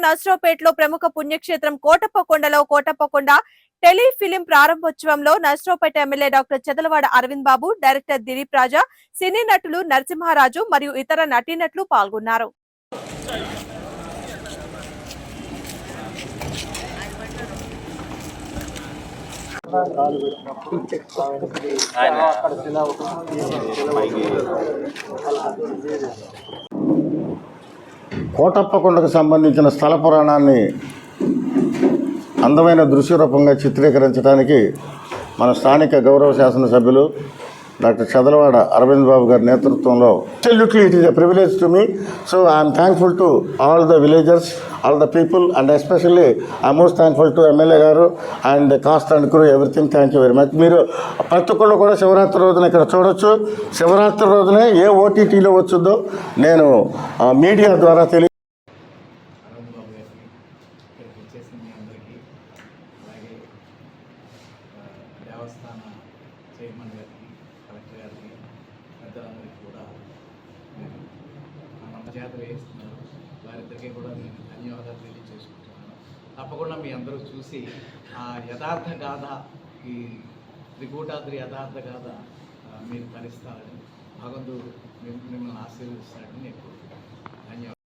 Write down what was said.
నర్సరావుపేటలో ప్రముఖ పుణ్యక్షేత్రం కోటప్పకొండలో కోటప్పకొండ టెలిఫిలిం ప్రారంభోత్సవంలో Narasaraopet MLA doctor Chedalavada Aravind Babu, director Dileep Raja, cine నటులు నరసింహారాజు మరియు ఇతర నటీనటులు పాల్గొన్నారు. కోటప్పకొండకు సంబంధించిన స్థల పురాణాన్ని అందమైన దృశ్యరూపంగా చిత్రీకరించడానికి మన స్థానిక గౌరవ శాసనసభ్యులు డాక్టర్ చెదలవాడ అరవింద్ బాబు గారి నేతృత్వంలో absolutely it is a privilege to me. So I'm thankful to all the villagers, all the people, and especially I most thankful to MLA గారు and cast and crew, everything. Thank you very much. మీరు ప్రతి ఒక్కళ్ళు కూడా శివరాత్రి రోజున ఇక్కడ చూడొచ్చు. శివరాత్రి రోజునే ఏ ఓటీటీలో వచ్చుద్దో నేను మీడియా ద్వారా దేవస్థాన చైర్మన్ గారికి, కలెక్టర్ గారికి, పెద్దలందరికీ కూడా నేను జాతర వేస్తున్నారు. వారిద్దరికీ కూడా నేను ధన్యవాదాలు తెలియజేసుకుంటున్నాను. తప్పకుండా మీ అందరూ చూసి ఆ యథార్థ గాథ, ఈ త్రికూటాద్రి యథార్థ గాథ మీరు భరిస్తారని, భగవంతుడు మిమ్మల్ని ఆశీర్వదిస్తారని నేను